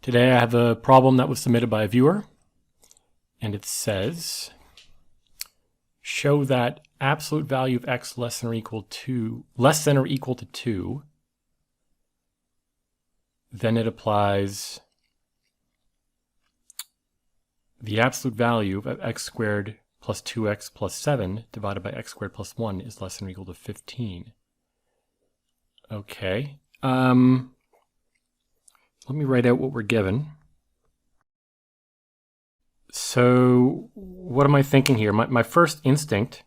Today I have a problem that was submitted by a viewer, and it says, show that absolute value of x less than or equal to 2, then it applies the absolute value of x squared plus 2x plus 7 divided by x squared plus 1 is less than or equal to 15. Okay. Let me write out what we're given. So what am I thinking here? My first instinct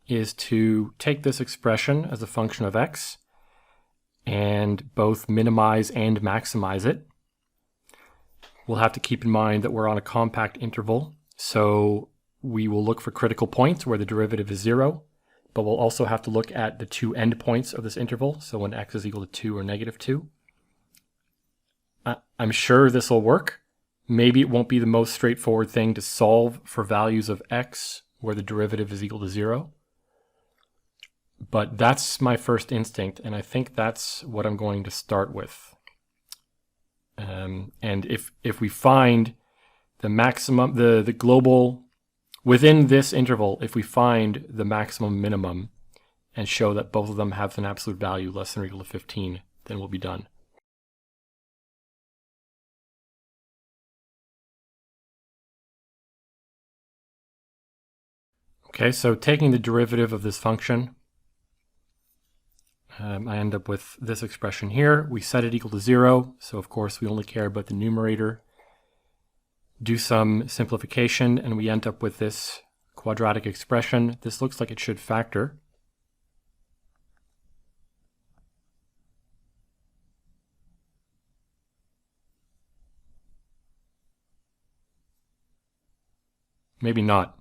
is to take this expression as a function of x and both minimize and maximize it. We'll have to keep in mind that we're on a compact interval, so we will look for critical points where the derivative is 0, but we'll also have to look at the two endpoints of this interval, so when x is equal to 2 or negative 2. I'm sure this will work. Maybe it won't be the most straightforward thing to solve for values of x where the derivative is equal to 0. But that's my first instinct, and I think that's what I'm going to start with. And if we find the maximum, the global, within this interval, if we find the maximum minimum and show that both of them have an absolute value less than or equal to 15, then we'll be done. Okay, so taking the derivative of this function, I end up with this expression here. We set it equal to 0, so of course we only care about the numerator. Do some simplification, and we end up with this quadratic expression. This looks like it should factor. Maybe not.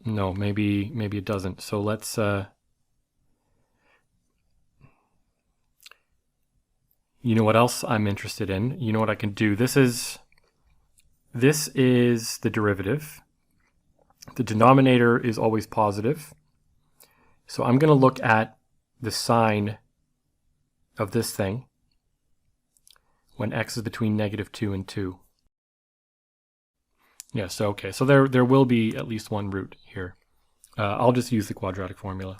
No, maybe it doesn't. So let's you know what else I'm interested in? You know what I can do? This is the derivative. The denominator is always positive. So I'm going to look at the sign of this thing when x is between negative 2 and 2. Yeah, so okay, so there will be at least one root here. I'll just use the quadratic formula.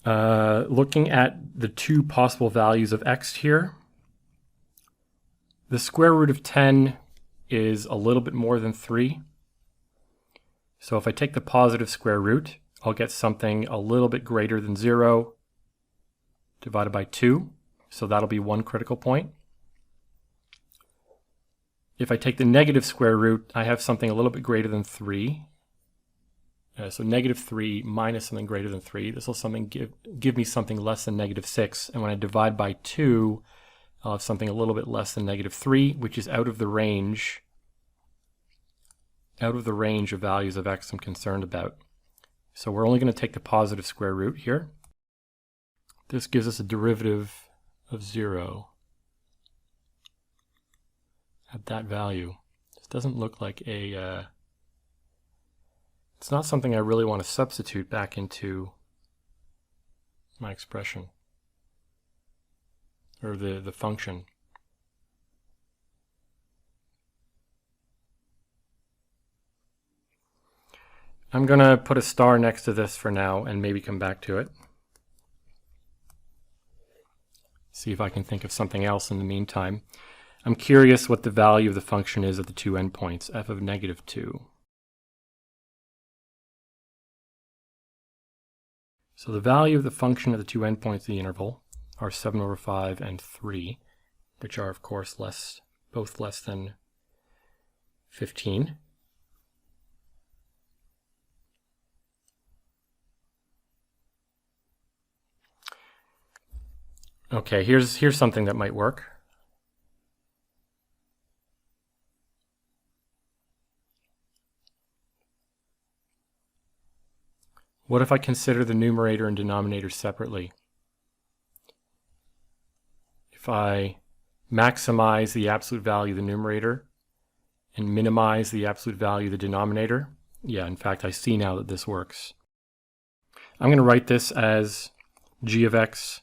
Looking at the two possible values of x here, the square root of 10 is a little bit more than 3. So if I take the positive square root, I'll get something a little bit greater than 0 divided by 2. So that'll be one critical point. If I take the negative square root, I have something a little bit greater than 3. So negative 3 minus something greater than 3. This will give me something less than negative 6. And when I divide by 2, I'll have something a little bit less than negative 3, which is out of the range of values of x I'm concerned about. So we're only going to take the positive square root here. This gives us a derivative of 0. At that value. This doesn't look like a, it's not something I really want to substitute back into my expression, or the function. I'm going to put a star next to this for now and maybe come back to it. See if I can think of something else in the meantime. I'm curious what the value of the function is at the two endpoints, f of negative 2. So the value of the function at the two endpoints of the interval are 7 over 5 and 3, which are of course both less than 15. Okay, here's something that might work. What if I consider the numerator and denominator separately? If I maximize the absolute value of the numerator and minimize the absolute value of the denominator, Yeah, in fact, I see now that this works. I'm going to write this as g of x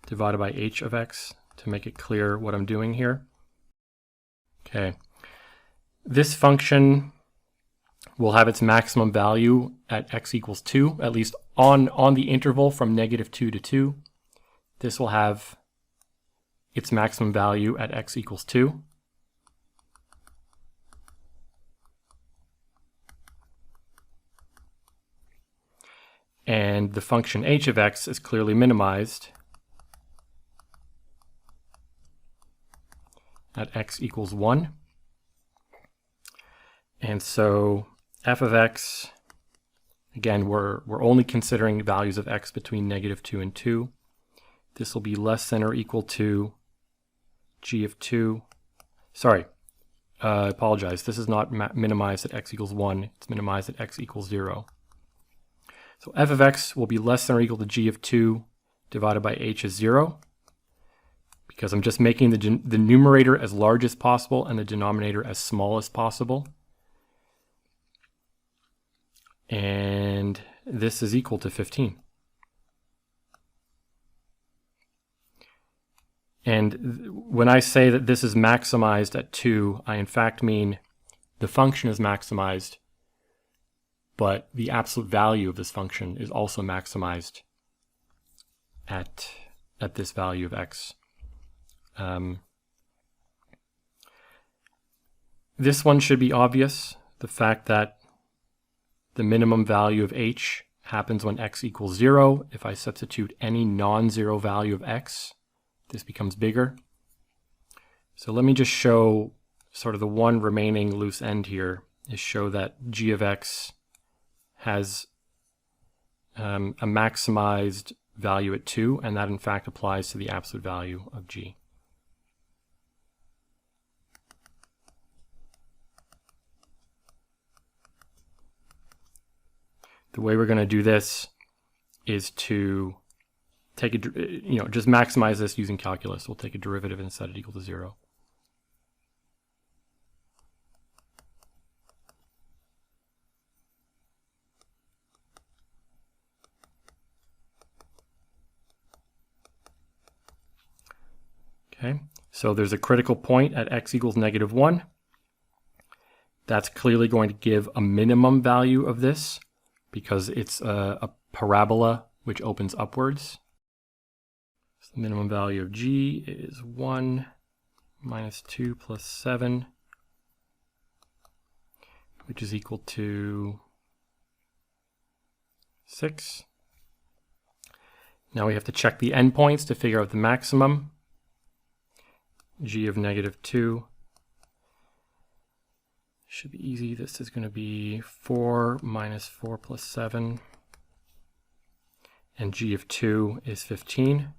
divided by h of x to make it clear what I'm doing here. Okay. This function will have its maximum value at x equals 2, at least on the interval from -2 to 2. This will have its maximum value at x equals 2. And the function h of x is clearly minimized at x equals 1. And so f of x, again, we're only considering values of x between -2 and 2. This will be less than or equal to g of 2. Sorry, I apologize. This is not minimized at x equals 1. It's minimized at x equals 0. So f of x will be less than or equal to g of 2 divided by h is 0, because I'm just making the numerator as large as possible and the denominator as small as possible. And this is equal to 15. And when I say that this is maximized at 2, I in fact mean the function is maximized, but the absolute value of this function is also maximized at this value of x. This one should be obvious, the fact that the minimum value of h happens when x equals 0. If I substitute any non-zero value of x, this becomes bigger. So let me just show sort of the one remaining loose end here, is show that g of x has a maximized value at 2, and that in fact applies to the absolute value of g. The way we're going to do this is to take just maximize this using calculus. We'll take a derivative and set it equal to 0. Okay, so there's a critical point at x equals -1. That's clearly going to give a minimum value of this, because it's a parabola which opens upwards. So the minimum value of g is 1 minus 2 plus 7, which is equal to 6. Now we have to check the endpoints to figure out the maximum. G of -2 should be easy. This is going to be 4 minus 4 plus 7. And g of 2 is 15.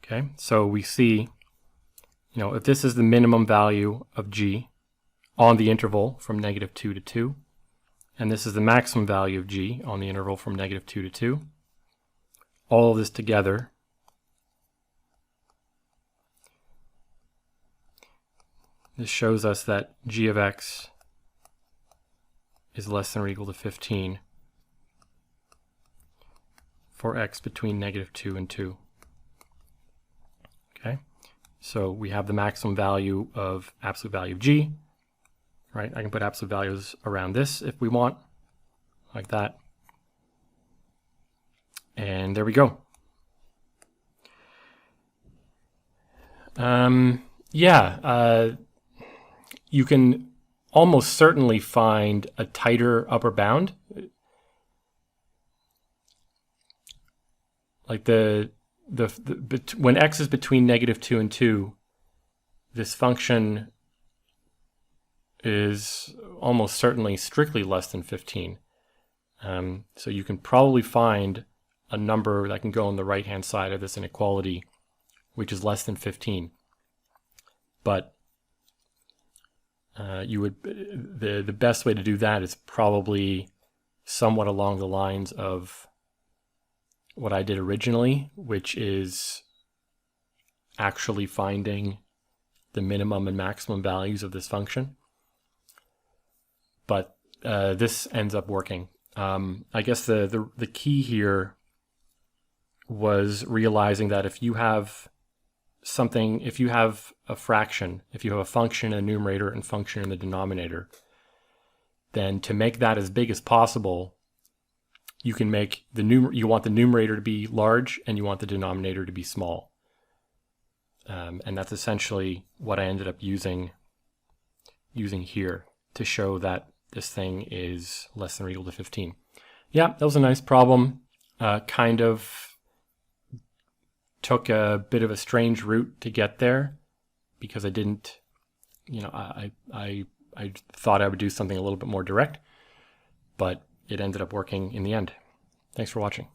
Okay, so we see, if this is the minimum value of g on the interval from -2 to 2, and this is the maximum value of g on the interval from -2 to 2, all of this together this shows us that g of x is less than or equal to 15 for x between -2 and 2. Okay, so we have the maximum value of absolute value of g, right? I can put absolute values around this if we want, like that. And there we go. You can almost certainly find a tighter upper bound. Like when x is between -2 and 2, this function is almost certainly strictly less than 15. So you can probably find a number that can go on the right-hand side of this inequality, which is less than 15. But the best way to do that is probably somewhat along the lines of what I did originally, which is actually finding the minimum and maximum values of this function. But this ends up working. I guess the key here was realizing that if you have something, if you have a fraction, if you have a function in the numerator and function in the denominator, then to make that as big as possible, you can make you want the numerator to be large and you want the denominator to be small. And that's essentially what I ended up using here to show that this thing is less than or equal to 15. Yeah, that was a nice problem. Kind of took a bit of a strange route to get there because I didn't, I thought I would do something a little bit more direct, but it ended up working in the end. Thanks for watching.